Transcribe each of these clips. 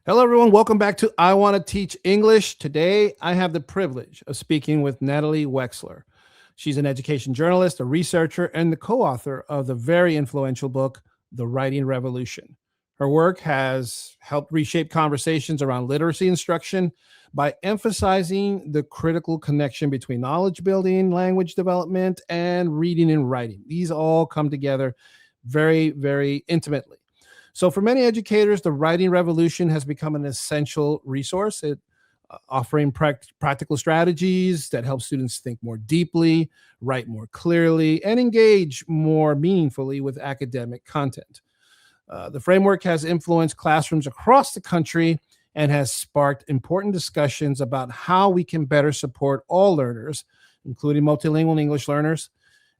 Hello, everyone. Welcome back to I Want to Teach English. Today, I have the privilege of speaking with Natalie Wexler. She's an education journalist, a researcher, and the co-author of the very influential book, The Writing Revolution. Her work has helped reshape conversations around literacy instruction by emphasizing the critical connection between knowledge building, language development, and reading and writing. These all come together very, very intimately. So for many educators, the writing revolution has become an essential resource. Offering practical strategies that help students think more deeply, write more clearly, and engage more meaningfully with academic content. The framework has influenced classrooms across the country and has sparked important discussions about how we can better support all learners, including multilingual English learners.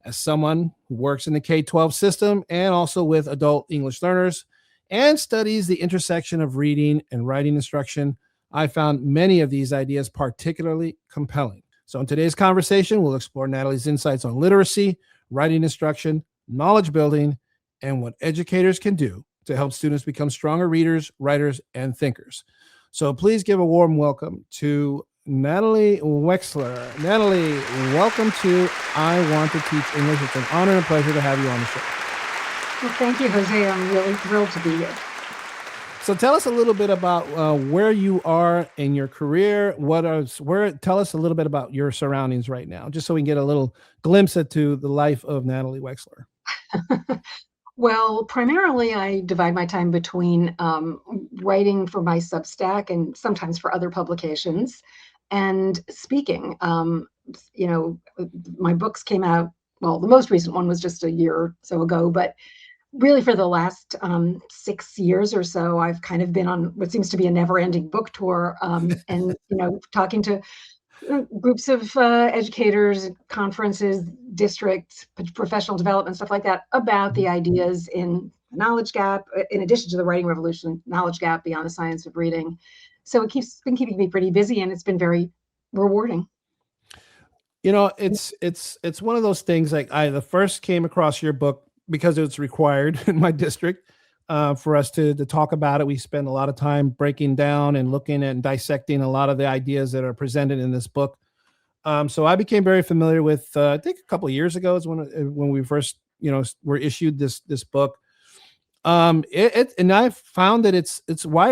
As someone who works in the K-12 system and also with adult English learners, and studies the intersection of reading and writing instruction, I found many of these ideas particularly compelling. So in today's conversation, we'll explore Natalie's insights on literacy, writing instruction, knowledge building, and what educators can do to help students become stronger readers, writers, and thinkers. So please give a warm welcome to Natalie Wexler. Natalie, welcome to I Want to Teach English. It's an honor and pleasure to have you on the show. Well, thank you, Jose. I'm really thrilled to be here. So tell us a little bit about where you are in your career. Tell us a little bit about your surroundings right now, just so we can get a little glimpse into the life of Natalie Wexler. Well, primarily I divide my time between writing for my Substack and sometimes for other publications and speaking. My books came out, well, the most recent one was just a year or so ago, but really for the last 6 years or so, I've kind of been on what seems to be a never-ending book tour, and talking to groups of educators, conferences, districts, professional development, stuff like that, about the ideas in knowledge gap, in addition to the writing revolution, knowledge gap beyond the science of reading. So been keeping me pretty busy, and it's been very rewarding. It's one of those things. Like I first came across your book because it's required in my district for us to talk about it. We spend a lot of time breaking down and looking at and dissecting a lot of the ideas that are presented in this book. So I became very familiar with, I think a couple of years ago is when we first, were issued this book. And I found that it's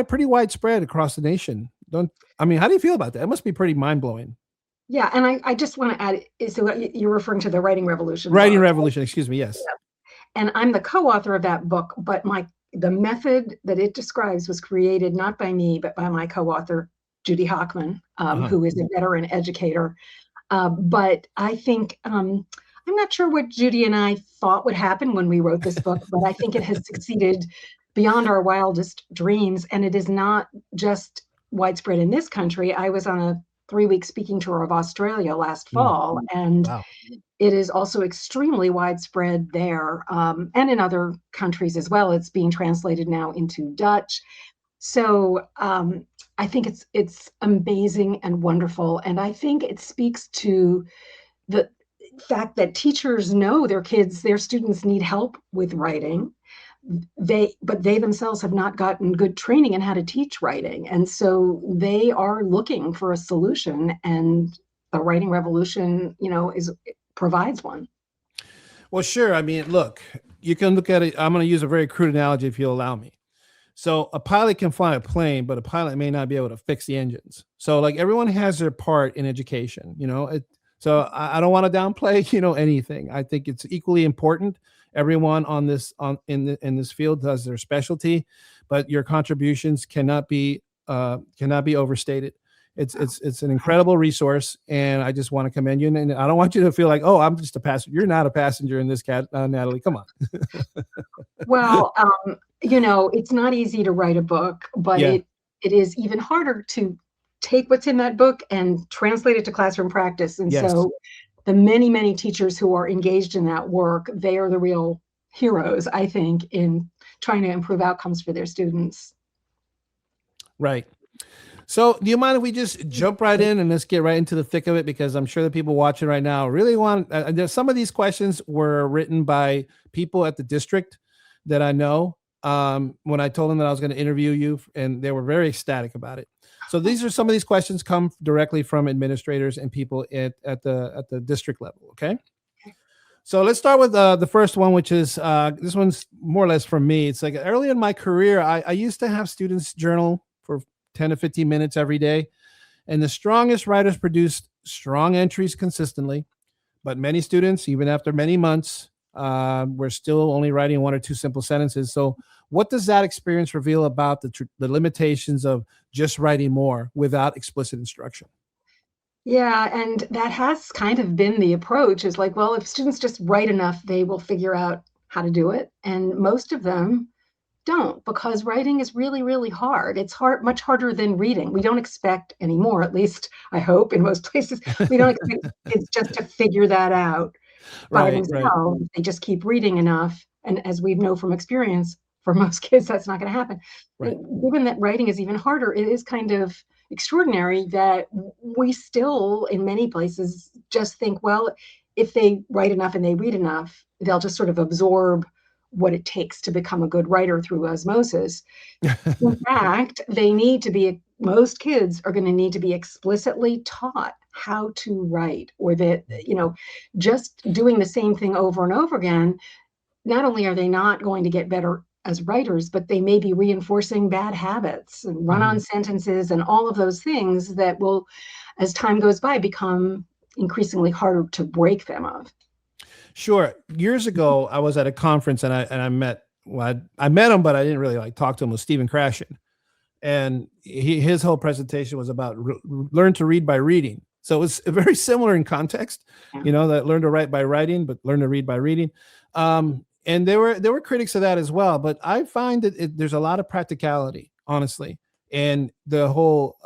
pretty widespread across the nation. How do you feel about that? It must be pretty mind blowing. Yeah, and I just want to add, so you're referring to the Writing Revolution. Writing Revolution, excuse me, yes. Yeah. And I'm the co-author of that book, but the method that it describes was created not by me, but by my co-author, Judy Hockman, who is a veteran educator. But I think, I'm not sure what Judy and I thought would happen when we wrote this book, but I think it has succeeded beyond our wildest dreams. And it is not just widespread in this country. I was on a 3-week speaking tour of Australia last fall, and wow. It is also extremely widespread there, and in other countries as well. It's being translated now into Dutch. So I think it's amazing and wonderful, and I think it speaks to the fact that teachers know their students need help with writing. But they themselves have not gotten good training in how to teach writing. And so they are looking for a solution, and the Writing Revolution, provides one. Well, sure. Look, you can look at it. I'm going to use a very crude analogy if you'll allow me. So a pilot can fly a plane, but a pilot may not be able to fix the engines. So like everyone has their part in education, so I don't want to downplay, anything. I think it's equally important. Everyone in this field does their specialty, but your contributions cannot be overstated. It's an incredible resource, and I just want to commend you. And I don't want you to feel like, oh, I'm just a passenger. You're not a passenger in this Natalie. Come on. Well, it's not easy to write a book, but it is even harder to take what's in that book and translate it to classroom practice. And so the many, many teachers who are engaged in that work, they are the real heroes, I think, in trying to improve outcomes for their students. Right. So do you mind if we just jump right in and let's get right into the thick of it? Because I'm sure the people watching right now really want, some of these questions were written by people at the district that I know. when I told them that I was going to interview you, and they were very ecstatic about it. So these are some of these questions come directly from administrators and people at the district level. Okay. So let's start with the first one, which is this one's more or less from me. It's like early in my career, I used to have students journal for 10 to 15 minutes every day. And the strongest writers produced strong entries consistently. But many students, even after many months, were still only writing one or two simple sentences. So what does that experience reveal about the limitations of just writing more without explicit instruction? Yeah, and that has kind of been the approach is like, well, if students just write enough, they will figure out how to do it. And most of them don't, because writing is really, really hard. It's hard, much harder than reading. We don't expect anymore, at least I hope in most places, we don't expect kids just to figure that out by Right, right, themselves. They just keep reading enough. And as we know from experience, for most kids, that's not going to happen. right. Given that writing is even harder, it is kind of extraordinary that we still, in many places, just think, well, if they write enough and they read enough, they'll just sort of absorb what it takes to become a good writer through osmosis. In fact, most kids are going to need to be explicitly taught how to write, or that, just doing the same thing over and over again, not only are they not going to get better as writers, but they may be reinforcing bad habits and run-on Mhm. sentences and all of those things that will, as time goes by, become increasingly harder to break them of. Sure. Years ago, I was at a conference and I met, well, I met him, but I didn't really like talk to him. It was Stephen Krashen. And his whole presentation was about learn to read by reading. So it was very similar in context, Yeah. that learn to write by writing, but learn to read by reading. And there were critics of that as well. But I find that there's a lot of practicality, honestly, and the whole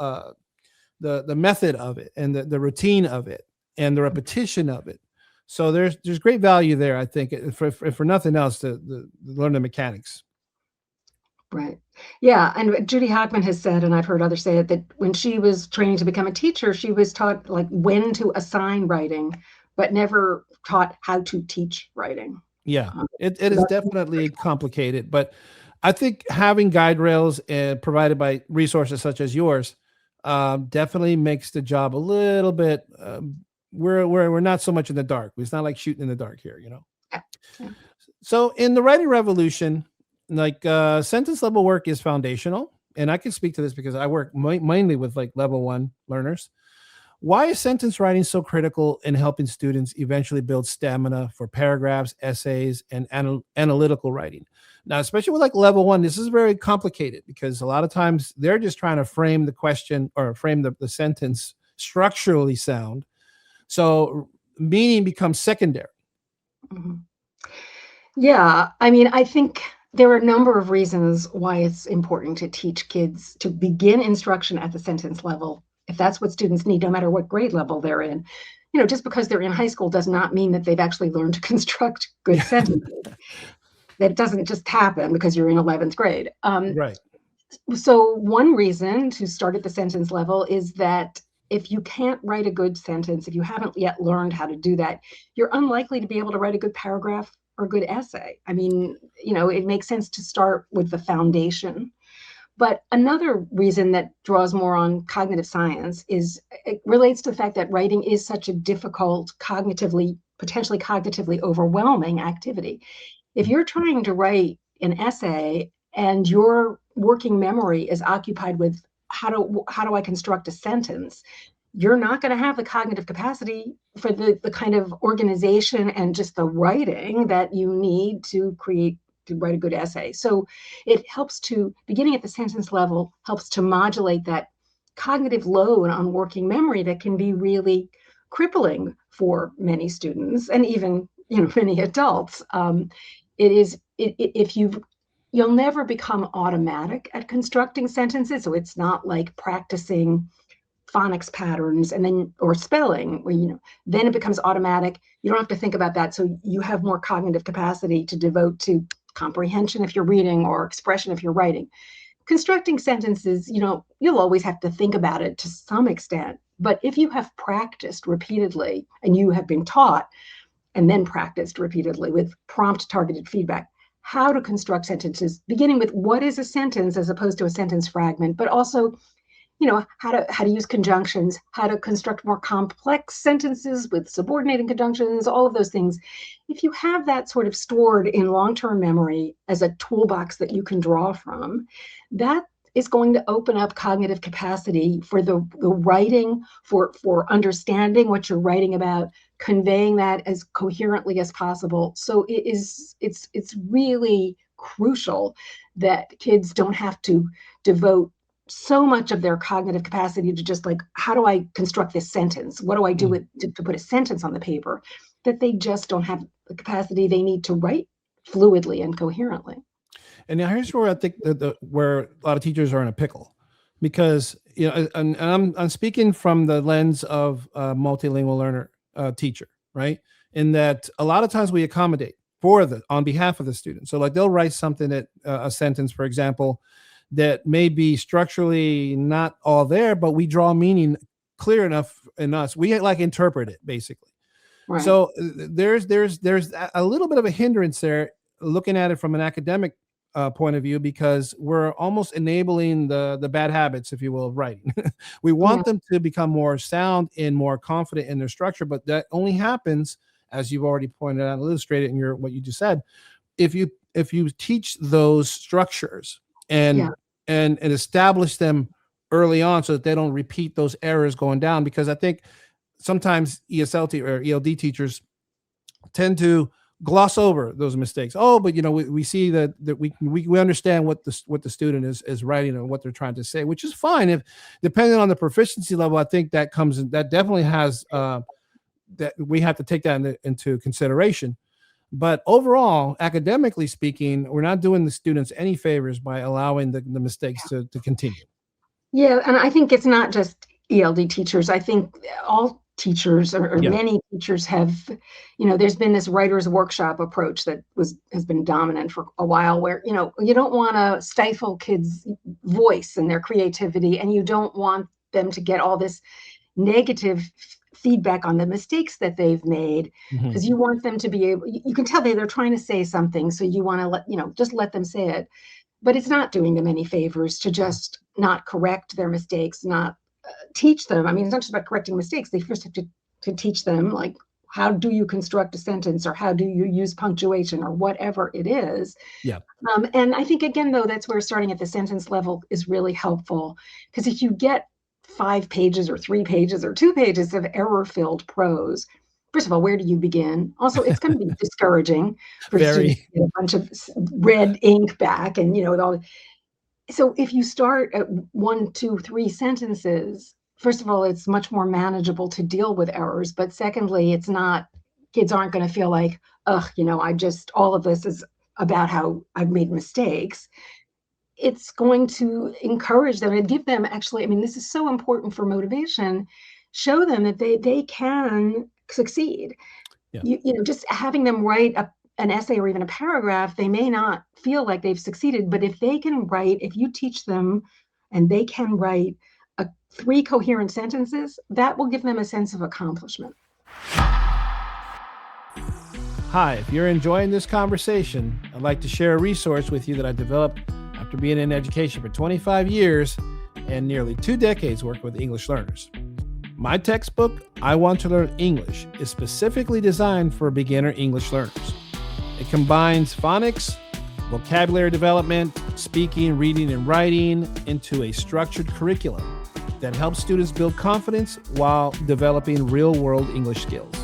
the method of it, and the routine of it, and the repetition of it. So there's great value there, I think, for nothing else, to learn the mechanics. Right. Yeah. And Judy Hockman has said, and I've heard others say it, that when she was training to become a teacher, she was taught like when to assign writing, but never taught how to teach writing. Yeah, Um, it so is that's definitely complicated, but I think having guide rails provided by resources such as yours definitely makes the job a little bit. We're not so much in the dark. It's not like shooting in the dark here. yeah, yeah. So in the writing revolution, like sentence level work is foundational, and I can speak to this because I work mainly with like level 1 learners. Why is sentence writing so critical in helping students eventually build stamina for paragraphs, essays, and analytical writing? Now, especially with like level 1, this is very complicated because a lot of times they're just trying to frame the question or frame the sentence structurally sound. So meaning becomes secondary. Mhm. Yeah, I mean, I think there are a number of reasons why it's important to teach kids to begin instruction at the sentence level, if that's what students need, no matter what grade level they're in. Just because they're in high school does not mean that they've actually learned to construct good sentences. That doesn't just happen because you're in 11th grade. Right. So one reason to start at the sentence level is that if you can't write a good sentence, if you haven't yet learned how to do that, you're unlikely to be able to write a good paragraph or a good essay. I mean, it makes sense to start with the foundation. But another reason that draws more on cognitive science is it relates to the fact that writing is such a difficult, potentially cognitively overwhelming activity. If you're trying to write an essay and your working memory is occupied with how do I construct a sentence, you're not going to have the cognitive capacity for the kind of organization and just the writing that you need to write a good essay. So it helps to, beginning at the sentence level, helps to modulate that cognitive load on working memory that can be really crippling for many students and even many adults. You'll never become automatic at constructing sentences, so it's not like practicing phonics patterns or spelling where then it becomes automatic. You don't have to think about that, so you have more cognitive capacity to devote to comprehension if you're reading or expression if you're writing. Constructing sentences, you'll always have to think about it to some extent, but if you have practiced repeatedly and you have been taught and then practiced repeatedly with prompt targeted feedback, how to construct sentences, beginning with what is a sentence as opposed to a sentence fragment, but also, how to use conjunctions, how to construct more complex sentences with subordinating conjunctions, all of those things. If you have that sort of stored in long-term memory as a toolbox that you can draw from, that is going to open up cognitive capacity for the writing, for understanding what you're writing about, conveying that as coherently as possible. So it's really crucial that kids don't have to devote so much of their cognitive capacity to just like, how do I construct this sentence? What do I do to put a sentence on the paper? That they just don't have the capacity they need to write fluidly and coherently. And now here's where I think where a lot of teachers are in a pickle, because and I'm speaking from the lens of a multilingual learner teacher, right? In that a lot of times we accommodate on behalf of the student. So like they'll write something that a sentence, for example, that may be structurally not all there, but we draw meaning clear enough in us. We like interpret it basically. Right. So there's a little bit of a hindrance there, looking at it from an academic point of view, because we're almost enabling the bad habits, if you will, of writing. We want them to become more sound and more confident in their structure, but that only happens, as you've already pointed out, illustrated in what you just said, if you teach those structures and establish them early on so that they don't repeat those errors going down. Because I think sometimes ESL or ELD teachers tend to gloss over those mistakes. Oh, but we see that we understand what the student is writing and what they're trying to say, which is fine. If depending on the proficiency level, I think that definitely has that we have to take that into consideration. But overall, academically speaking, we're not doing the students any favors by allowing the mistakes to continue. Yeah, and I think it's not just ELD teachers. I think all teachers or many teachers have, there's been this writer's workshop approach that has been dominant for a while, where, you don't want to stifle kids' voice and their creativity, and you don't want them to get all this negative feedback on the mistakes that they've made, because you want them to be able, you can tell they're trying to say something, so you want to just let them say it. But it's not doing them any favors to just not correct their mistakes, not teach them. I mean, it's not just about correcting mistakes. They first have to teach them, like, how do you construct a sentence, or how do you use punctuation, or whatever it is. Yeah. And I think, again, though, that's where starting at the sentence level is really helpful, because if you get 5 pages or 3 pages or 2 pages of error-filled prose, first of all, where do you begin? Also, it's going to be discouraging for students to get a bunch of red ink back, and with all. So if you start at 1, 2, 3 sentences, first of all, it's much more manageable to deal with errors. But secondly, kids aren't going to feel like, all of this is about how I've made mistakes. It's going to encourage them and give them, actually, this is so important for motivation, show them that they can succeed. Yeah. Just having them write an essay or even a paragraph, they may not feel like they've succeeded, but if you teach them and they can write 3 coherent sentences, that will give them a sense of accomplishment. Hi, if you're enjoying this conversation, I'd like to share a resource with you that I developed after being in education for 25 years and nearly 2 decades working with English learners. My textbook, I Want to Learn English, is specifically designed for beginner English learners. It combines phonics, vocabulary development, speaking, reading, and writing into a structured curriculum that helps students build confidence while developing real-world English skills.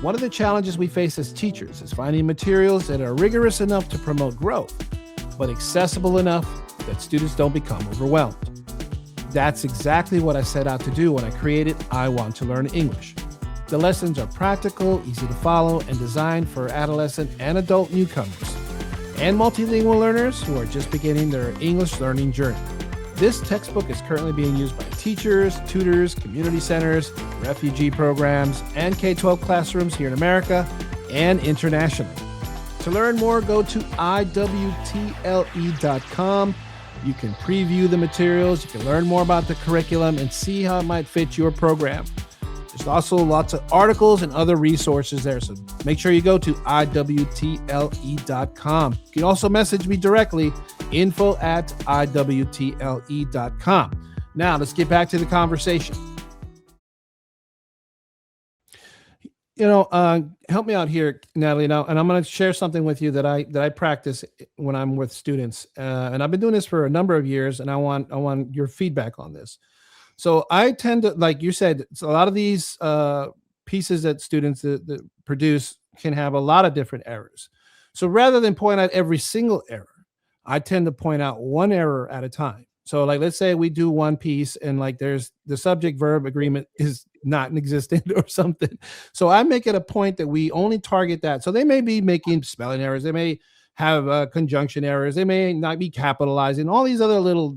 One of the challenges we face as teachers is finding materials that are rigorous enough to promote growth, but accessible enough that students don't become overwhelmed. That's exactly what I set out to do when I created I Want to Learn English. The lessons are practical, easy to follow, and designed for adolescent and adult newcomers and multilingual learners who are just beginning their English learning journey. This textbook is currently being used by teachers, tutors, community centers, refugee programs, and K-12 classrooms here in America and internationally. To learn more, go to IWTLE.com. You can preview the materials, you can learn more about the curriculum, and see how it might fit your program. There's There's also lots of articles and other resources there. So make sure you go to IWTLE.com. You can also message me directly, info@IWTLE.com. Now let's get back to the conversation. Help me out here, Natalie. Now, and I'm going to share something with you that I practice when I'm with students, and I've been doing this for a number of years, and I want your feedback on this. So I tend to, like you said, a lot of these pieces that students that produce can have a lot of different errors. So rather than point out every single error, I tend to point out one error at a time. So like, let's say we do one piece and like there's the subject verb agreement is not existent or something. So I make it a point that we only target that. So they may be making spelling errors. They may have conjunction errors. They may not be capitalizing, all these other little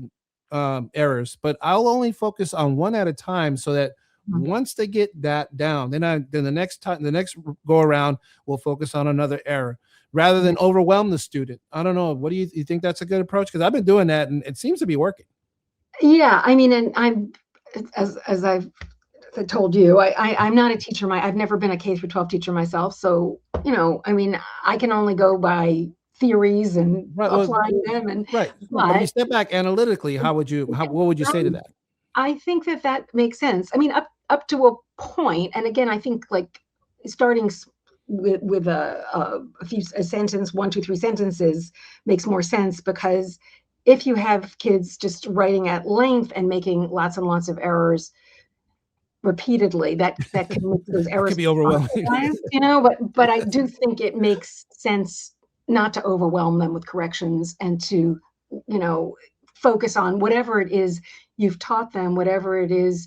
errors, but I'll only focus on one at a time so that once they get that down, then the next go around, we'll focus on another error rather than overwhelm the student. I don't know. What do you think that's a good approach? Because I've been doing that and it seems to be working. Yeah, I mean, and I'm, as I've told you, I'm not a teacher. I've never been a K-12 teacher myself. So, I mean, I can only go by theories and applying them. And but if you step back analytically, what would you say to that? I think that makes sense. I mean, up to a point. And again, I think like starting with a sentence, 1, 2, 3 sentences makes more sense, because if you have kids just writing at length and making lots and lots of errors repeatedly, that can make those errors be overwhelming. But I do think it makes sense not to overwhelm them with corrections and to, focus on whatever it is you've taught them, whatever it is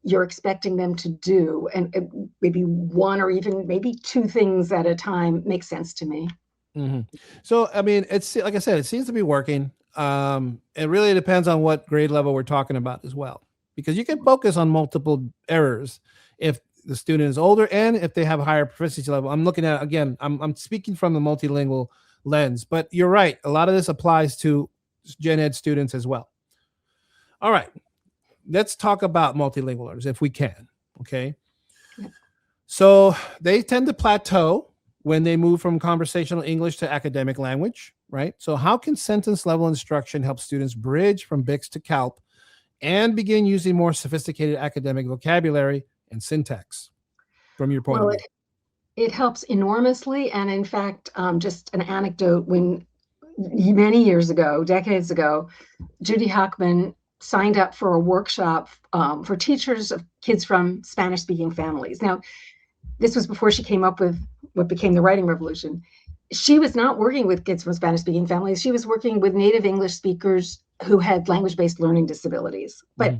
you're expecting them to do, and maybe one or even maybe 2 things at a time makes sense to me. Mm-hmm. So, I mean, it's like I said, it seems to be working. It really depends on what grade level we're talking about as well, because you can focus on multiple errors if the student is older and if they have a higher proficiency level. I'm looking at, again, I'm speaking from the multilingual lens, but you're right. A lot of this applies to gen ed students as well. All right. Let's talk about multilingual learners if we can. Okay. So they tend to plateau when they move from conversational English to academic language, right? So how can sentence level instruction help students bridge from BICS to CALP and begin using more sophisticated academic vocabulary and syntax from your point of view? It helps enormously. And in fact, just an anecdote, when many years ago, decades ago, Judy Hockman signed up for a workshop for teachers of kids from Spanish-speaking families. Now, this was before she came up with what became the writing revolution. She was not working with kids from Spanish-speaking families. She was working with native English speakers who had language-based learning disabilities. But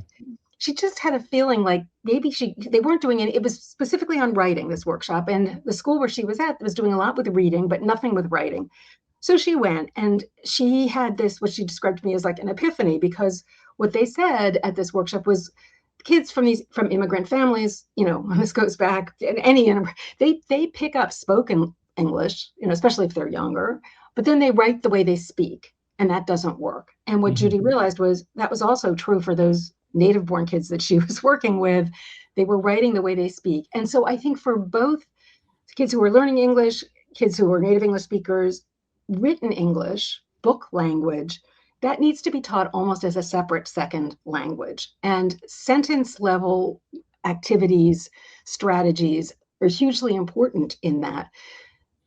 she just had a feeling like maybe they weren't doing it. It was specifically on writing, this workshop. And the school where she was at was doing a lot with reading, but nothing with writing. So she went, and she had this, what she described to me as like an epiphany, because what they said at this workshop was kids from immigrant families, when this goes back, they pick up spoken English, especially if they're younger, but then they write the way they speak, and that doesn't work. And what Judy realized was that was also true for those native born kids that she was working with. They were writing the way they speak. And so I think for both kids who are learning English, kids who are native English speakers, written English, book language, that needs to be taught almost as a separate second language. And sentence level activities, strategies are hugely important in that.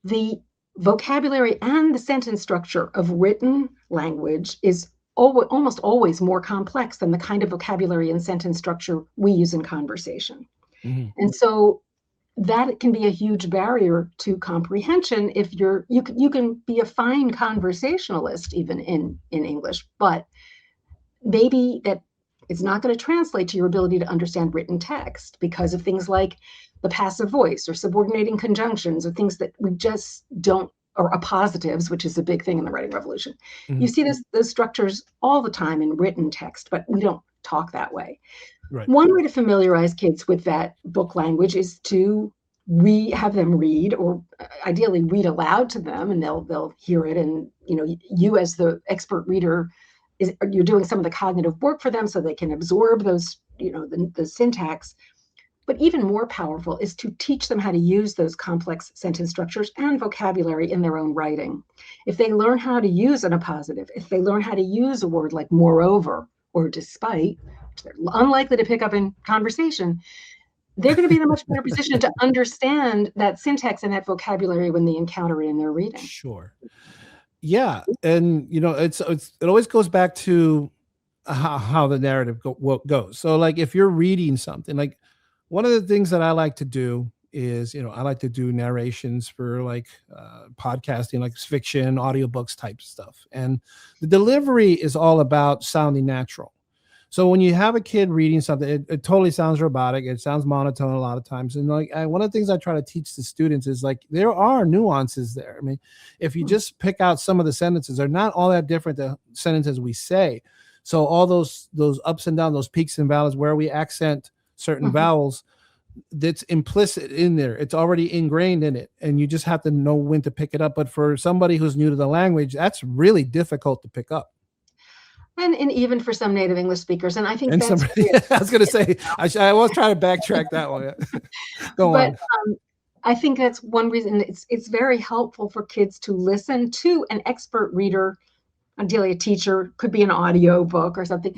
The vocabulary and the sentence structure of written language is almost always more complex than the kind of vocabulary and sentence structure we use in conversation. And so that can be a huge barrier to comprehension if you can be a fine conversationalist even in English, but maybe that it's not going to translate to your ability to understand written text because of things like the passive voice or subordinating conjunctions or things that we just don't, or appositives, which is a big thing in the writing revolution. You see those structures all the time in written text, but we don't talk that way. Right. One way to familiarize kids with that book language is to have them read, or ideally read aloud to them, and they'll hear it. And you as the expert reader, you're doing some of the cognitive work for them so they can absorb those, the syntax. But even more powerful is to teach them how to use those complex sentence structures and vocabulary in their own writing. If they learn how to use an appositive, if they learn how to use a word like moreover or despite, which they're unlikely to pick up in conversation, they're going to be in a much better position to understand that syntax and that vocabulary when they encounter it in their reading. Sure. Yeah. And, it always goes back to how the narrative goes. So like if you're reading something, like one of the things that I like to do is, I like to do narrations for like podcasting, like fiction, audiobooks type stuff. And the delivery is all about sounding natural. So when you have a kid reading something, it totally sounds robotic. It sounds monotone a lot of times. And like one of the things I try to teach the students is like there are nuances there. I mean, if you just pick out some of the sentences, they're not all that different the sentences we say. So all those ups and downs, those peaks and valleys where we accent certain vowels, that's implicit in there. It's already ingrained in it. And you just have to know when to pick it up. But for somebody who's new to the language, that's really difficult to pick up. And even for some native English speakers. And I think that's I was going to say, I was trying to backtrack that one. Go on. I think that's one reason it's very helpful for kids to listen to an expert reader, ideally a teacher, could be an audio book or something,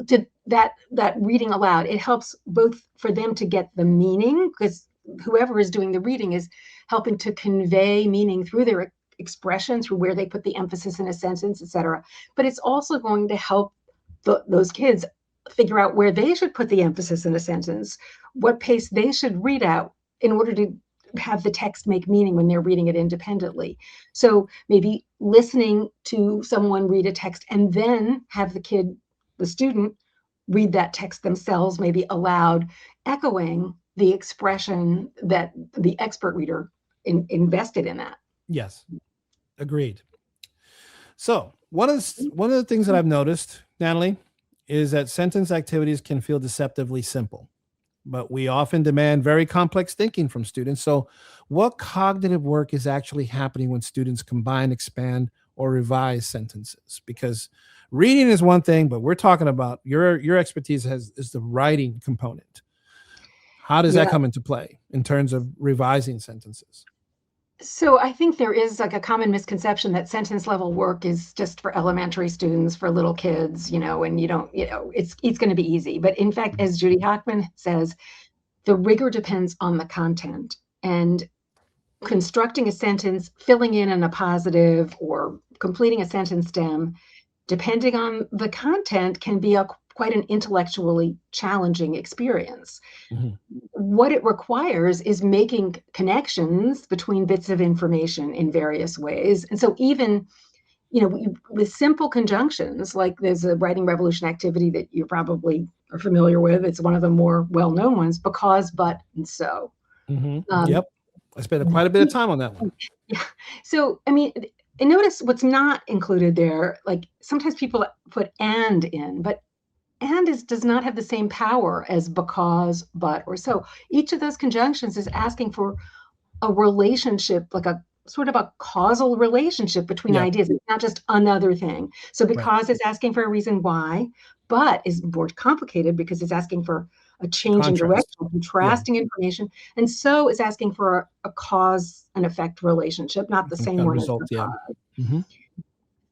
to that reading aloud. It helps both for them to get the meaning, because whoever is doing the reading is helping to convey meaning through their expression, through where they put the emphasis in a sentence, etc. But it's also going to help those kids figure out where they should put the emphasis in a sentence, what pace they should read out in order to have the text make meaning when they're reading it independently. So maybe listening to someone read a text and then have the student, read that text themselves, maybe aloud, echoing the expression that the expert reader invested in that. Yes, agreed. So one of the things that I've noticed, Natalie, is that sentence activities can feel deceptively simple, but we often demand very complex thinking from students. So what cognitive work is actually happening when students combine, expand, or revise sentences? Because reading is one thing, but we're talking about your expertise is the writing component. How does that come into play in terms of revising sentences? So I think there is like a common misconception that sentence level work is just for elementary students, for little kids, and you don't, it's going to be easy. But in fact, as Judy Hochman says, the rigor depends on the content, and constructing a sentence, filling in a positive, or completing a sentence stem, depending on the content, can be quite an intellectually challenging experience. What it requires is making connections between bits of information in various ways. And so even, with simple conjunctions, like there's a writing revolution activity that you probably are familiar with. It's one of the more well-known ones, because, but, and so. Yep. I spent quite a bit of time on that one. Yeah. So, and notice what's not included there. Like sometimes people put and in, but and does not have the same power as because, but, or so. Each of those conjunctions is asking for a relationship, like a sort of a causal relationship between ideas. It's not just another thing. So because is asking for a reason why, but is more complicated because it's asking for a change in direction, contrasting information. And so is asking for a cause and effect relationship, not the same one result.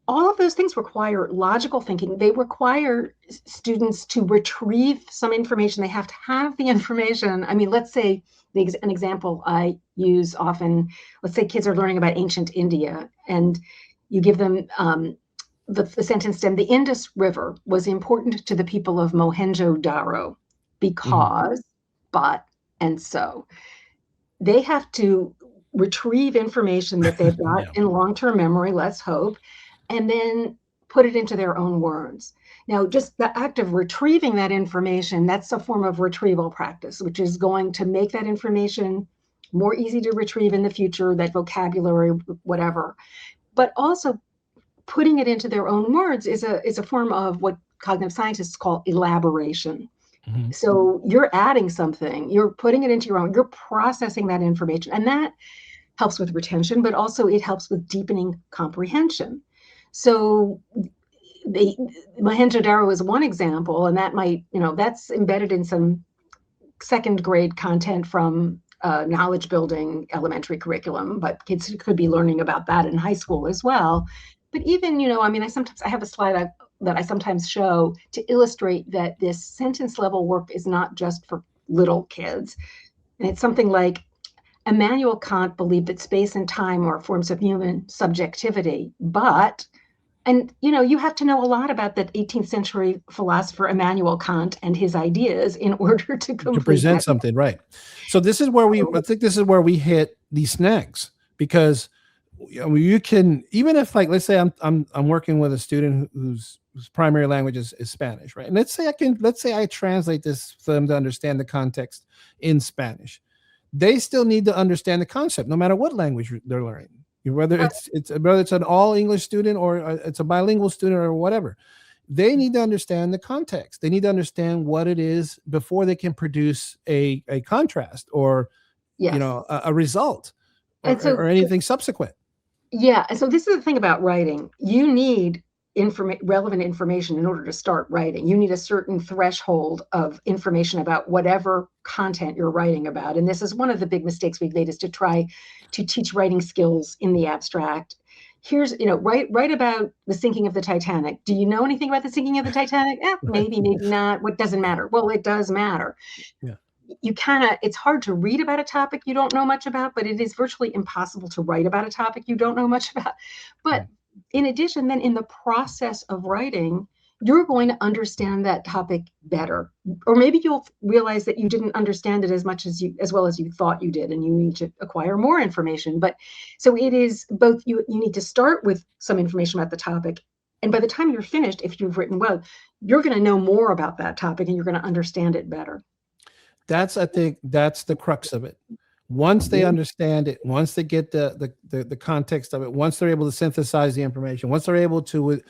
All of those things require logical thinking. They require students to retrieve some information. They have to have the information. Let's say an example I use often, let's say kids are learning about ancient India, and you give them the sentence stem. The Indus River was important to the people of Mohenjo-Daro because, but, and so. They have to retrieve information that they've got in long-term memory, let's hope, and then put it into their own words. Now, just the act of retrieving that information, that's a form of retrieval practice, which is going to make that information more easy to retrieve in the future, that vocabulary, whatever. But also putting it into their own words is a form of what cognitive scientists call elaboration. So you're adding something, you're putting it into your own, you're processing that information, and that helps with retention, but also it helps with deepening comprehension. So Mohenjo-Daro is one example, and that might, that's embedded in some second grade content from knowledge building elementary curriculum, but kids could be learning about that in high school as well. But even, I mean, I have a slide that I sometimes show to illustrate that this sentence level work is not just for little kids. And it's something like, Immanuel Kant believed that space and time are forms of human subjectivity, but, and you have to know a lot about that 18th century philosopher Immanuel Kant and his ideas in order to complete present that. something, right? So this is where I think this is where we hit these snags, because you can, even if, like, let's say I'm working with a student whose primary language is Spanish, right? And let's say I translate this for them to understand the context in Spanish. They still need to understand the concept, no matter what language they're learning. Whether it's an all English student or it's a bilingual student or whatever, they need to understand the context. They need to understand what it is before they can produce a contrast or Yes. a result or anything subsequent. Yeah. And so this is the thing about writing. You need relevant information in order to start writing. You need a certain threshold of information about whatever content you're writing about. And this is one of the big mistakes we've made, is to try to teach writing skills in the abstract. Here's, write about the sinking of the Titanic. Do you know anything about the sinking of the Titanic? Maybe, maybe not. What doesn't matter? Well, it does matter. Yeah. It's hard to read about a topic you don't know much about, but it is virtually impossible to write about a topic you don't know much about. But in addition, then in the process of writing, you're going to understand that topic better, or maybe you'll realize that you didn't understand it as well as you thought you did, and you need to acquire more information. But so it is both. You need to start with some information about the topic, and by the time you're finished, if you've written well, you're going to know more about that topic, and you're going to understand it better. I think that's the crux of it. Once they understand it, once they get the context of it, once they're able to synthesize the information, once they're able to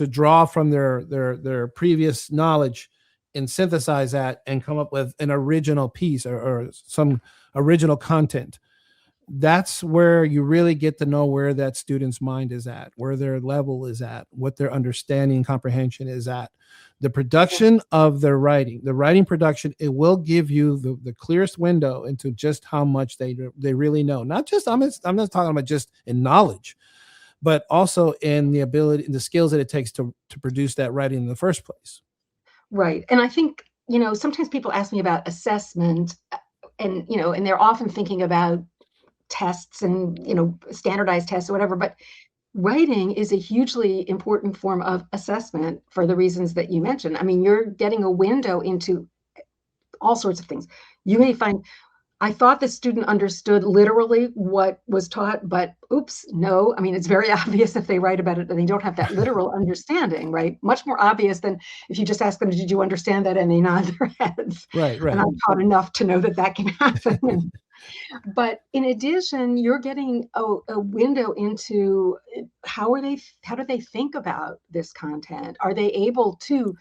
draw from their previous knowledge and synthesize that and come up with an original piece or some original content, that's where you really get to know where that student's mind is at, where their level is at, what their understanding comprehension is at. The production of the writing production, it will give you the clearest window into just how much they really know. Not just, I'm not talking about just in knowledge, but also in the ability, the skills that it takes to produce that writing in the first place. Right. And I think, sometimes people ask me about assessment, and, and they're often thinking about tests and, standardized tests or whatever, but writing is a hugely important form of assessment for the reasons that you mentioned. I mean, you're getting a window into all sorts of things. You may find, I thought the student understood literally what was taught, but oops, no. I mean, it's very obvious if they write about it and they don't have that literal understanding, right? Much more obvious than if you just ask them, did you understand that? And they nod their heads. Right. And I'm taught enough to know that can happen. But in addition, you're getting a window into how do they think about this content? Are they able to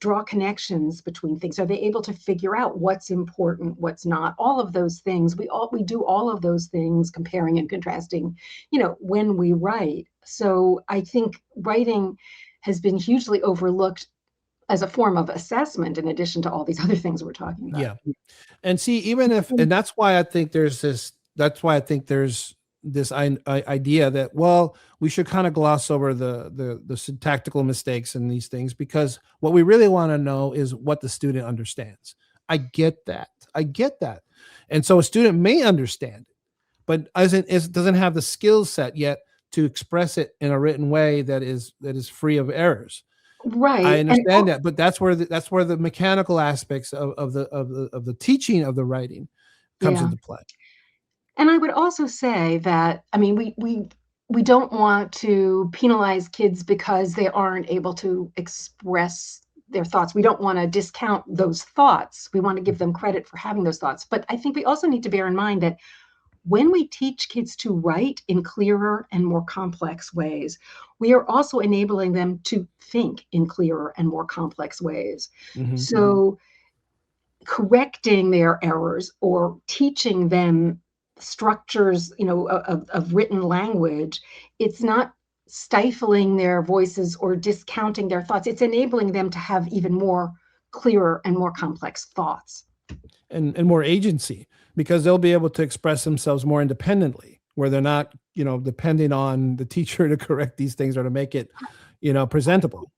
draw connections between things? Are they able to figure out what's important, what's not? All of those things. We do all of those things, comparing and contrasting, when we write. So I think writing has been hugely overlooked as a form of assessment, in addition to all these other things we're talking about. Yeah. And see, even if, and that's why I think there's this idea that, well, we should kind of gloss over the syntactical mistakes in these things, because what we really want to know is what the student understands. I get that. And so a student may understand it, but doesn't have the skill set yet to express it in a written way that is free of errors. Right. I understand that, but that's where the mechanical aspects of the teaching of the writing comes into play. And I would also say that, I mean, we don't want to penalize kids because they aren't able to express their thoughts. We don't want to discount those thoughts. We want to give them credit for having those thoughts. But I think we also need to bear in mind that when we teach kids to write in clearer and more complex ways, we are also enabling them to think in clearer and more complex ways. Mm-hmm. So correcting their errors or teaching them structures, of written language, it's not stifling their voices or discounting their thoughts. It's enabling them to have even more clearer and more complex thoughts. and more agency, because they'll be able to express themselves more independently, where they're not, depending on the teacher to correct these things or to make it, presentable.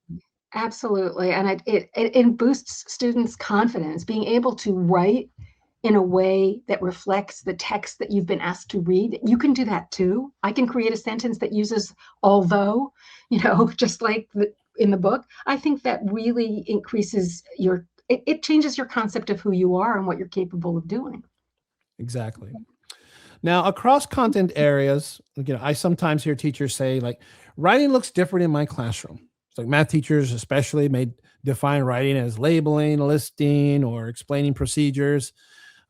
Absolutely. And it boosts students' confidence, being able to write in a way that reflects the text that you've been asked to read. You can do that too. I can create a sentence that uses although, just like in the book. I think that really increases it changes your concept of who you are and what you're capable of doing. Exactly. Now, across content areas, I sometimes hear teachers say, like, writing looks different in my classroom. It's like math teachers especially may define writing as labeling, listing, or explaining procedures.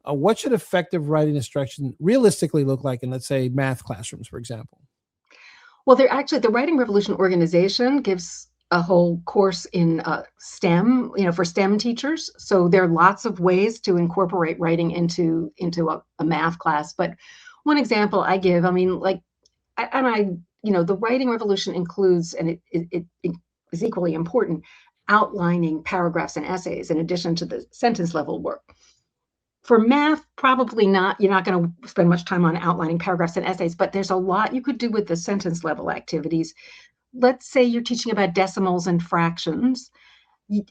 What should effective writing instruction realistically look like in, let's say, math classrooms, for example? Well, the Writing Revolution organization gives a whole course in STEM, for STEM teachers. So there are lots of ways to incorporate writing into a math class. But one example I give, the Writing Revolution includes, and it is equally important, outlining paragraphs and essays in addition to the sentence level work. For math, probably not. You're not going to spend much time on outlining paragraphs and essays, but there's a lot you could do with the sentence level activities. Let's say you're teaching about decimals and fractions,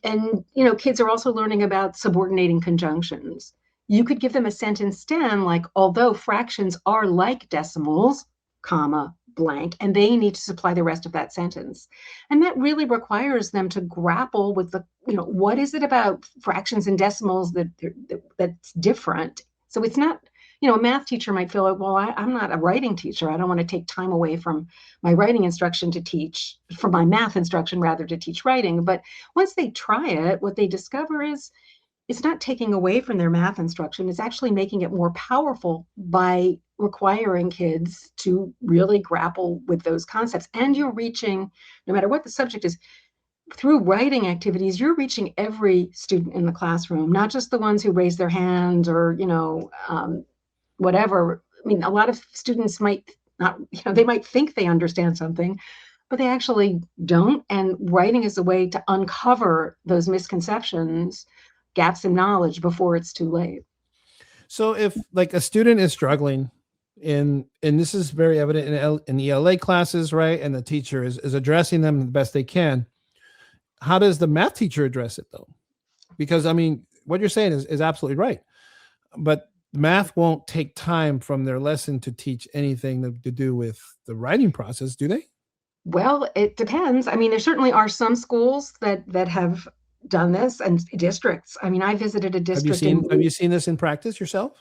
and kids are also learning about subordinating conjunctions. You could give them a sentence stem like, although fractions are like decimals, comma, blank, and they need to supply the rest of that sentence. And that really requires them to grapple with what is it about fractions and decimals that's different? So it's not, a math teacher might feel like, well, I'm not a writing teacher. I don't want to take time away from my writing instruction from my math instruction rather to teach writing. But once they try it, what they discover is it's not taking away from their math instruction. It's actually making it more powerful by requiring kids to really grapple with those concepts. And you're reaching, no matter what the subject is, through writing activities, you're reaching every student in the classroom, not just the ones who raise their hand or, whatever. I mean, a lot of students might not, they might think they understand something, but they actually don't. And writing is a way to uncover those misconceptions, gaps in knowledge before it's too late. So if, like, a student is struggling and this is very evident in ELA classes, right? And the teacher is addressing them the best they can. How does the math teacher address it though? Because what you're saying is absolutely right, but math won't take time from their lesson to teach anything to do with the writing process, do they? Well, it depends. There certainly are some schools that have done this, and districts. I visited a district. Have you seen this in practice yourself?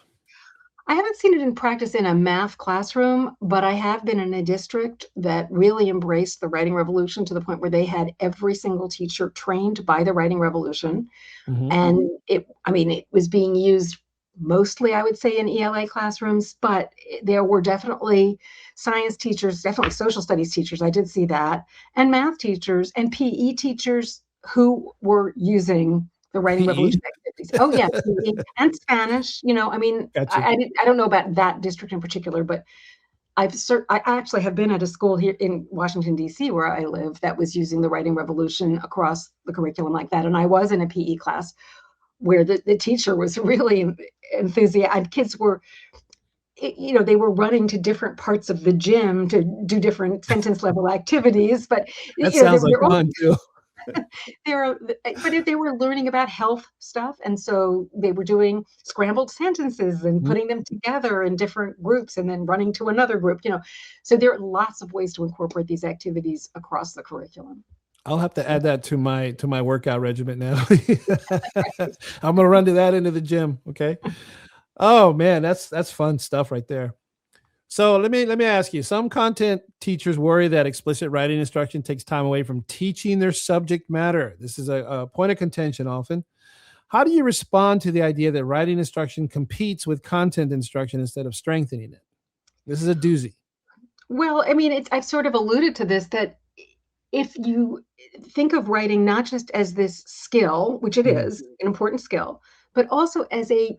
I haven't seen it in practice in a math classroom, but I have been in a district that really embraced the Writing Revolution to the point where they had every single teacher trained by the Writing Revolution. Mm-hmm. And it was being used mostly, I would say, in ELA classrooms, but there were definitely science teachers, definitely social studies teachers, I did see that, and math teachers and PE teachers who were using the Writing Revolution activities. Oh yeah, PE and Spanish. Gotcha. I don't know about that district in particular, but I actually have been at a school here in Washington, D.C., where I live, that was using the Writing Revolution across the curriculum like that. And I was in a PE class where the teacher was really enthusiastic. Kids were, they were running to different parts of the gym to do different sentence level activities. But that sounds like fun too. But they were learning about health stuff, and so they were doing scrambled sentences and putting them together in different groups and then running to another group. So there are lots of ways to incorporate these activities across the curriculum. I'll have to add that to my workout regimen now. I'm gonna run to that into the gym. Okay. Oh man, that's fun stuff right there. So let me ask you, some content teachers worry that explicit writing instruction takes time away from teaching their subject matter. This is a point of contention often. How do you respond to the idea that writing instruction competes with content instruction instead of strengthening it? This is a doozy. Well, I've sort of alluded to this, that if you think of writing not just as this skill, which it is an important skill, but also as a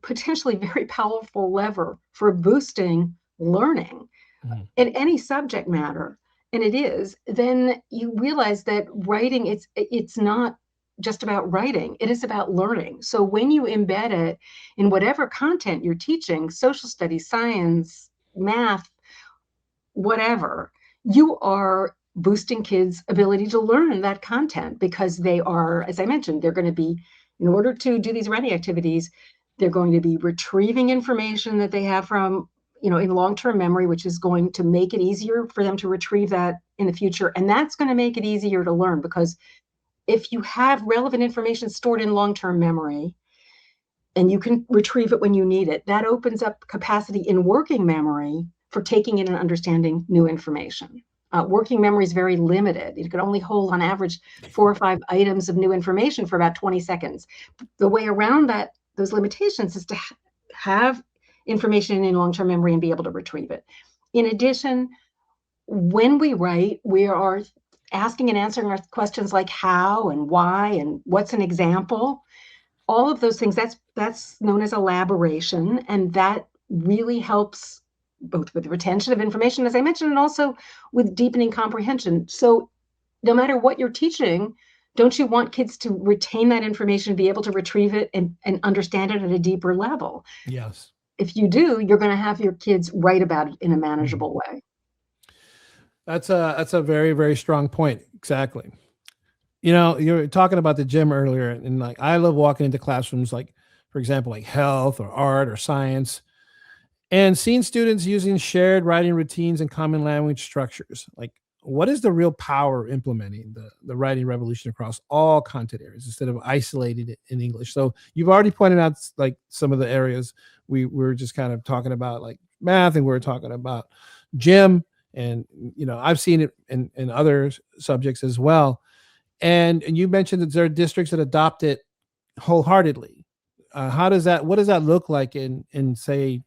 potentially very powerful lever for boosting learning in any subject matter, and it is, then you realize that writing, it's not just about writing. It is about learning. So when you embed it in whatever content you're teaching, social studies, science, math, whatever, you are boosting kids' ability to learn that content, because they are, as I mentioned, they're going to be, in order to do these writing activities, they're going to be retrieving information that they have from, in long-term memory, which is going to make it easier for them to retrieve that in the future. And that's going to make it easier to learn, because if you have relevant information stored in long-term memory and you can retrieve it when you need it, that opens up capacity in working memory for taking in and understanding new information. Working memory is very limited. You can only hold on average 4 or 5 items of new information for about 20 seconds. The way around those limitations is to have information in long-term memory and be able to retrieve it. In addition, when we write, we are asking and answering our questions like how and why and what's an example. All of those things, that's known as elaboration, and that really helps both with retention of information, as I mentioned, and also with deepening comprehension. So no matter what you're teaching, don't you want kids to retain that information, be able to retrieve it and understand it at a deeper level? Yes. If you do, you're going to have your kids write about it in a manageable way. That's a very, very strong point. Exactly. You were talking about the gym earlier, and like I love walking into classrooms, like for example, like health or art or science, and seeing students using shared writing routines and common language structures. Like, what is the real power of implementing the writing revolution across all content areas instead of isolating it in English? So you've already pointed out like some of the areas we were just kind of talking about, like math, and we were talking about gym, and I've seen it in other subjects as well. And you mentioned that there are districts that adopt it wholeheartedly. What does that look like in say,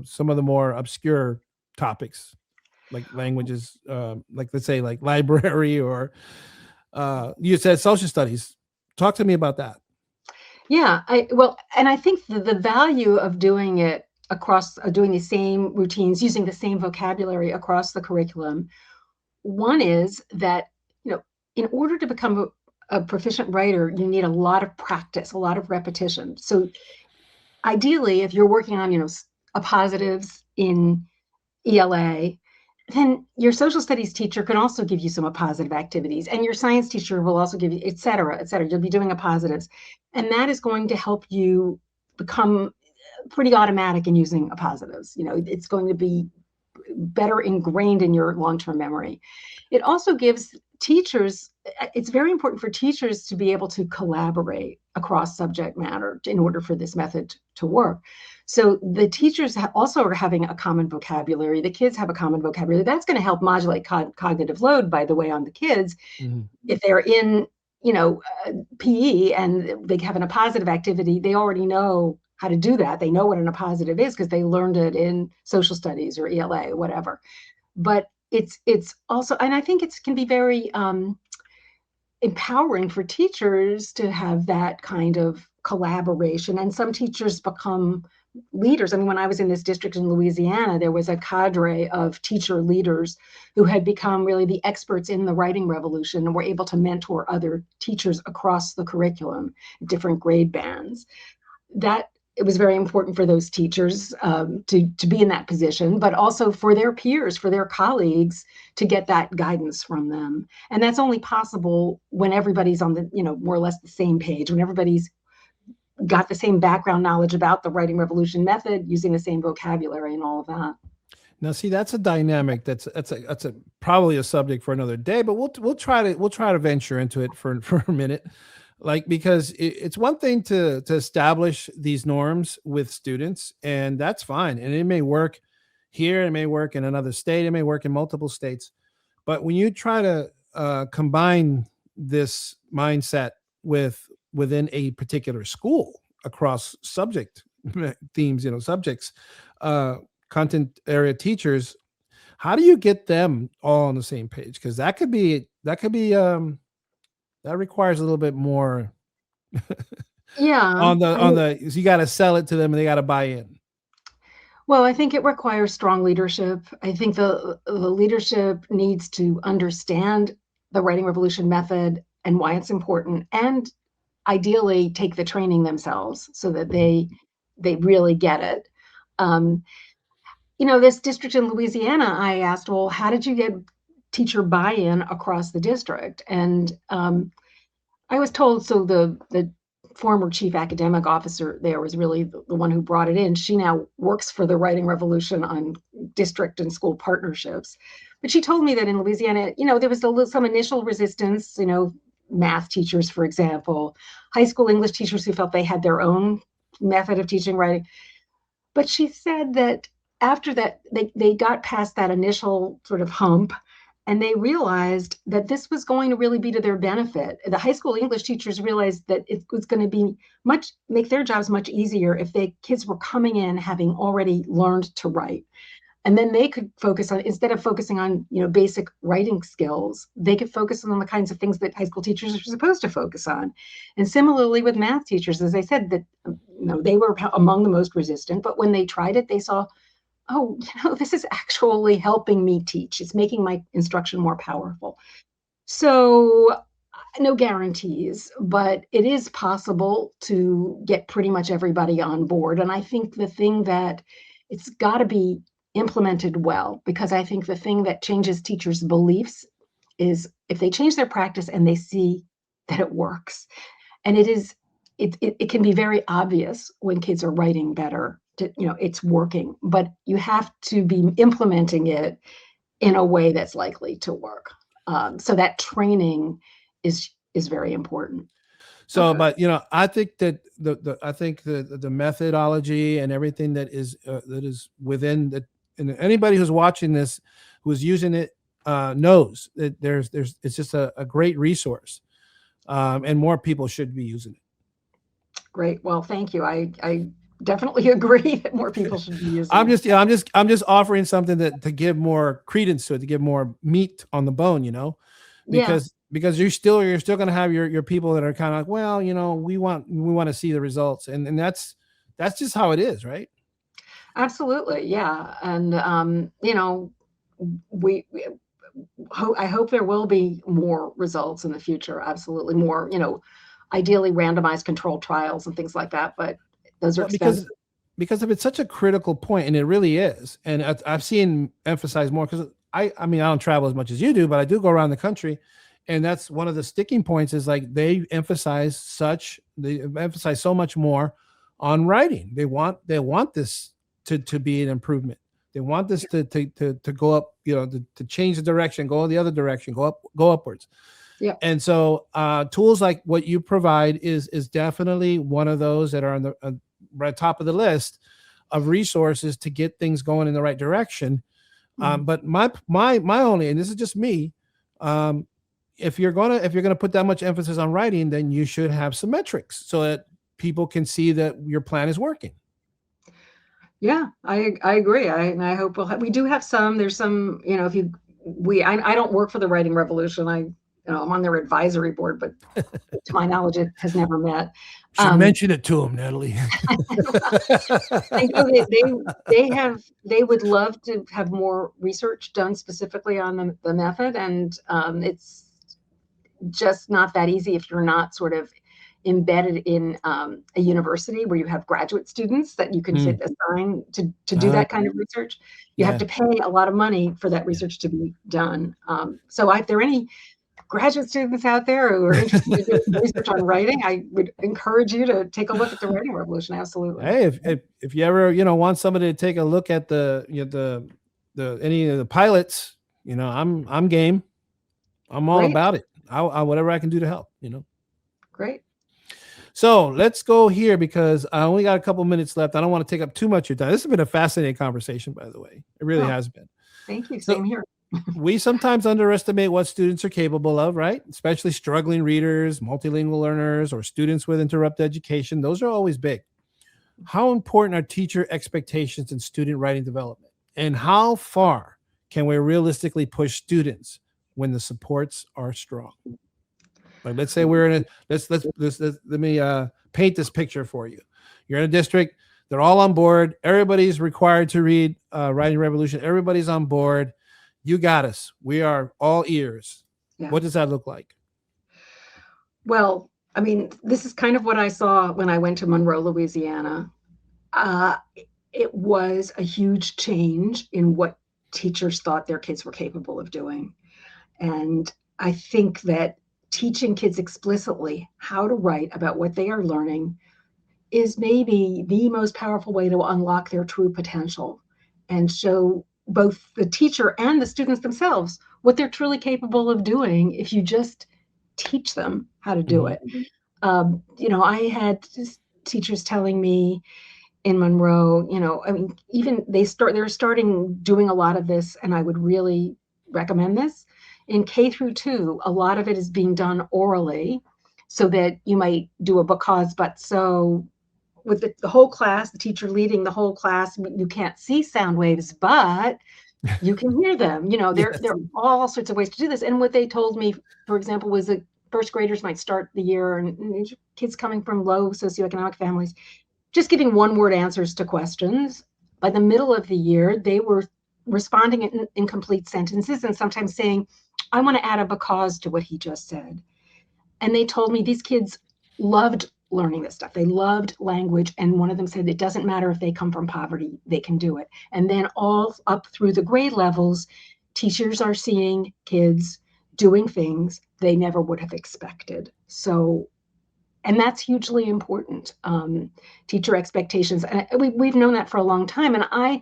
some of the more obscure topics, like languages, like let's say like library, or you said social studies. Talk to me about that. Yeah, and I think the value of doing it across, doing the same routines, using the same vocabulary across the curriculum. One is that, in order to become a proficient writer, you need a lot of practice, a lot of repetition. So ideally, if you're working on, appositives in ELA, then your social studies teacher can also give you some appositive activities, and your science teacher will also give you, et cetera, et cetera. You'll be doing appositives, and that is going to help you become pretty automatic in using appositives. It's going to be better ingrained in your long-term memory. It also gives teachers, it's very important for teachers to be able to collaborate across subject matter in order for this method to work. So the teachers also are having a common vocabulary. The kids have a common vocabulary. That's going to help modulate cognitive load, by the way, on the kids. Mm-hmm. If they're in, PE and they have an appositive activity, they already know how to do that. They know what an appositive is because they learned it in social studies or ELA or whatever. But it's also, and I think it can be very empowering for teachers to have that kind of collaboration. And some teachers become leaders. I mean, when I was in this district in Louisiana, there was a cadre of teacher leaders who had become really the experts in the writing revolution and were able to mentor other teachers across the curriculum, different grade bands. That it was very important for those teachers to be in that position, but also for their peers, for their colleagues, to get that guidance from them. And that's only possible when everybody's on the, more or less the same page, when everybody's got the same background knowledge about the writing revolution method, using the same vocabulary and all of that. Now, see, that's a dynamic. That's probably a subject for another day, but we'll try to venture into it for a minute. Like, because it's one thing to establish these norms with students, and that's fine. And it may work here, it may work in another state, it may work in multiple states. But when you try to combine this mindset within a particular school across subject themes, subjects, content area teachers, how do you get them all on the same page? Because that requires a little bit more. Yeah. You got to sell it to them and they got to buy in. Well, I think it requires strong leadership. I think the leadership needs to understand the writing revolution method and why it's important, and ideally take the training themselves so that they really get it. This district in Louisiana, I asked, well, how did you get teacher buy-in across the district? And I was told, so the former chief academic officer there was really the one who brought it in. She now works for the Writing Revolution on district and school partnerships. But she told me that in Louisiana, there was some initial resistance, math teachers, for example, high school English teachers who felt they had their own method of teaching writing. But she said that after that, they got past that initial sort of hump, and they realized that this was going to really be to their benefit. The high school English teachers realized that it was going to be make their jobs much easier if kids were coming in having already learned to write. And then they could focus on, instead of focusing on, basic writing skills, they could focus on the kinds of things that high school teachers are supposed to focus on. And similarly with math teachers, as I said, that they were among the most resistant, but when they tried it, they saw, oh, this is actually helping me teach. It's making my instruction more powerful. So no guarantees, but it is possible to get pretty much everybody on board. And I think the thing that it's got to be implemented well, because I think the thing that changes teachers' beliefs is if they change their practice and they see that it works. And it can be very obvious when kids are writing better, it's working, but you have to be implementing it in a way that's likely to work. So that training is very important. So, but I think that the methodology and everything that is within and anybody who's watching this, who's using it, knows that it's just a great resource, and more people should be using it. Great. Well, thank you. I definitely agree that more people should be using it. I'm just offering something to give more credence to it, to give more meat on the bone, because you're still going to have your people that are kind of like, well, we want to see the results, and that's just how it is, right? Absolutely. Yeah. And, I hope there will be more results in the future. Absolutely. More, ideally randomized controlled trials and things like that, but those are expensive. Because if it's such a critical point, and it really is, and I've seen emphasized more, because I don't travel as much as you do, but I do go around the country, and that's one of the sticking points is like they emphasize so much more on writing. They want this to be an improvement. They want this to go up, to change the direction, go the other direction, go upwards. Yeah. And so tools like what you provide is definitely one of those that are on the right top of the list of resources to get things going in the right direction. Mm-hmm. But my only, and this is just me, if you're gonna put that much emphasis on writing, then you should have some metrics so that people can see that your plan is working. Yeah, I agree. I hope we do have some. There's some, I don't work for the Writing Revolution. I'm on their advisory board, but to my knowledge, it has never met. Should mention it to them, Natalie. I know they would love to have more research done specifically on the method, and it's just not that easy if you're not sort of embedded in a university where you have graduate students that you can assign to do that kind of research. You have to pay a lot of money for that research to be done. So if there are any graduate students out there who are interested in doing research on writing, I would encourage you to take a look at the Writing Revolution. Absolutely. Hey, if you ever want somebody to take a look at the any of the pilots, I'm game. I'm all about it. I whatever I can do to help. Great. So let's go here, because I only got a couple minutes left. I don't want to take up too much of your time. This has been a fascinating conversation, by the way. It really has been. Thank you. Same here. We sometimes underestimate what students are capable of, right? Especially struggling readers, multilingual learners, or students with interrupted education. Those are always big. How important are teacher expectations in student writing development? And how far can we realistically push students when the supports are strong? Like, let's say we're in let me paint this picture for you. You're in a district, they're all on board. Everybody's required to read Writing Revolution. Everybody's on board. You got us. We are all ears. Yeah. What does that look like? Well, I mean, this is kind of what I saw when I went to Monroe, Louisiana. Uh, it was a huge change in what teachers thought their kids were capable of doing. And I think that teaching kids explicitly how to write about what they are learning is maybe the most powerful way to unlock their true potential and show both the teacher and the students themselves what they're truly capable of doing if you just teach them how to do it. I had teachers telling me in Monroe, I mean, even they're starting doing a lot of this, and I would really recommend this. In K through 2, a lot of it is being done orally, so that you might do a because, but so with the whole class, the teacher leading the whole class, you can't see sound waves, but you can hear them. There are all sorts of ways to do this. And what they told me, for example, was that first graders might start the year, and kids coming from low socioeconomic families, just giving one-word answers to questions. By the middle of the year, they were responding in complete sentences and sometimes saying, I want to add a because to what he just said. And they told me these kids loved learning this stuff. They loved language. And one of them said, it doesn't matter if they come from poverty, they can do it. And then all up through the grade levels, teachers are seeing kids doing things they never would have expected. And that's hugely important. Teacher expectations. And we've known that for a long time. And I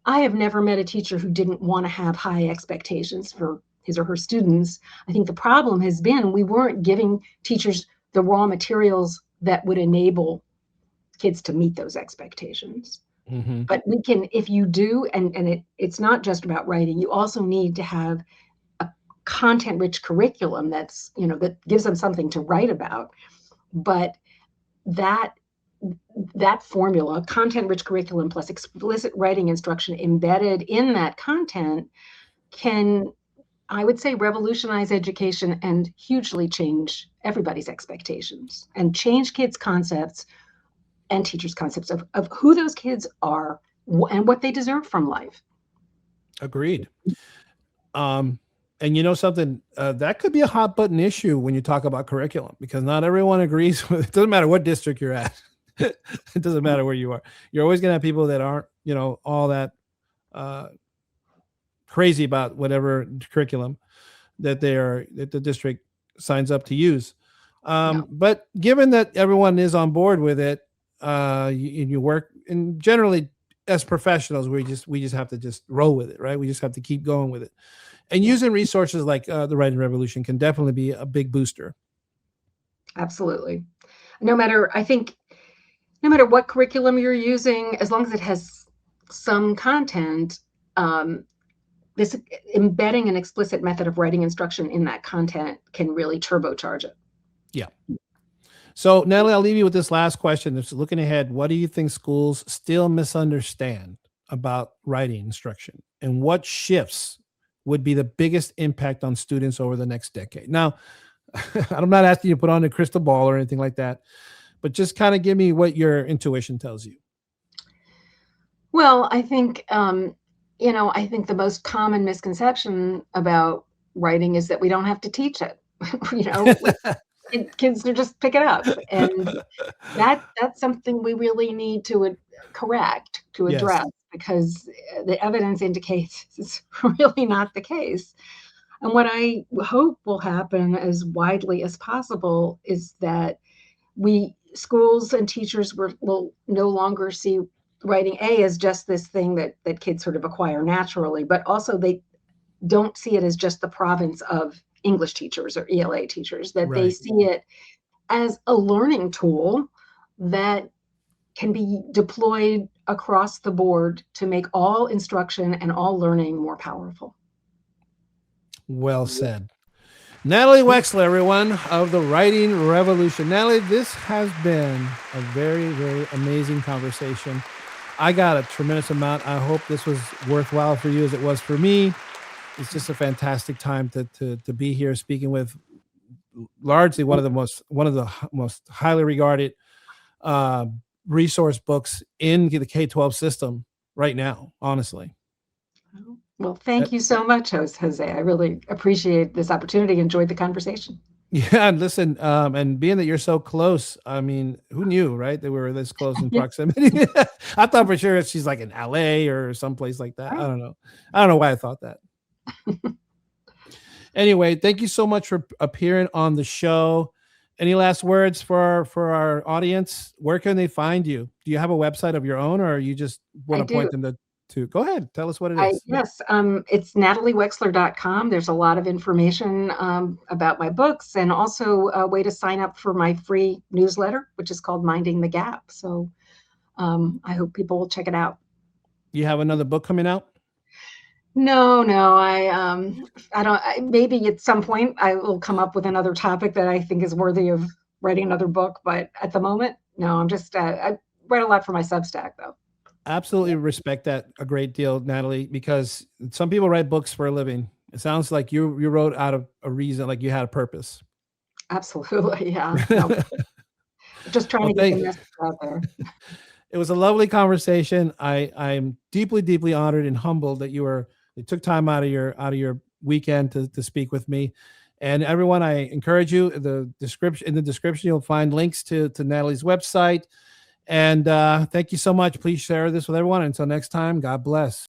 have never met a teacher who didn't want to have high expectations for his or her students. I think the problem has been we weren't giving teachers the raw materials that would enable kids to meet those expectations. Mm-hmm. But we can, if you do, and it's not just about writing, you also need to have a content-rich curriculum that gives them something to write about. But that formula, content-rich curriculum plus explicit writing instruction embedded in that content, can, I would say, revolutionize education and hugely change everybody's expectations and change kids' concepts and teachers' concepts of who those kids are and what they deserve from life. Agreed. And you know something, that could be a hot button issue when you talk about curriculum, because not everyone agrees with it. Doesn't matter what district you're at. It doesn't matter where you are. You're always going to have people that aren't, all that crazy about whatever curriculum that the district signs up to use. But given that everyone is on board with it, you work, and generally as professionals, we just have to just roll with it, right? We just have to keep going with it. And using resources like the Writing Revolution can definitely be a big booster. Absolutely. No matter what curriculum you're using, as long as it has some content, this embedding an explicit method of writing instruction in that content can really turbocharge it. Yeah. So, Natalie, I'll leave you with this last question. Just looking ahead, what do you think schools still misunderstand about writing instruction, and what shifts would be the biggest impact on students over the next decade? Now, I'm not asking you to put on a crystal ball or anything like that, but just kind of give me what your intuition tells you. Well, I think, I think the most common misconception about writing is that we don't have to teach it. Kids to just pick it up. And that's something we really need to correct, to address, yes, because the evidence indicates it's really not the case. And what I hope will happen as widely as possible is that schools and teachers will no longer see writing as just this thing that kids sort of acquire naturally, but also they don't see it as just the province of English teachers or ELA teachers, that Right. They see it as a learning tool that can be deployed across the board to make all instruction and all learning more powerful. Well said. Natalie Wexler, everyone, of the Writing Revolution. Natalie, this has been a very, very amazing conversation. I got a tremendous amount. I hope this was worthwhile for you as it was for me. It's just a fantastic time to be here speaking with largely one of the most highly regarded resource books in the K-12 system right now, honestly. Well, thank you so much, Jose. I really appreciate this opportunity. Enjoyed the conversation. Yeah, and listen, and being that you're so close, I mean, who knew, right? That we were this close in Yeah, proximity. I thought for sure she's like in LA or someplace like that. I right. don't know. I don't know why I thought that. Anyway, thank you so much for appearing on the show. Any last words for our audience? Where can they find you? Do you have a website of your own, or you just want I to point do. them to? Go ahead, tell us what it is. Yes, it's nataliewexler.com. There's a lot of information about my books and also a way to sign up for my free newsletter, which is called Minding the Gap. So I hope people will check it out. You have another book coming out? No, no, I don't. Maybe at some point I will come up with another topic that I think is worthy of writing another book. But at the moment, no. I'm just I write a lot for my Substack, though. Absolutely respect that a great deal, Natalie, because some people write books for a living. It sounds like you wrote out of a reason, like you had a purpose. Absolutely, yeah. No, just trying Well, to get the message out there. it was a lovely conversation. I'm deeply, deeply honored and humbled that you took time out of your weekend to speak with me. And everyone, I encourage you, in the description, you'll find links to Natalie's website. And thank you so much. Please share this with everyone. Until next time, God bless.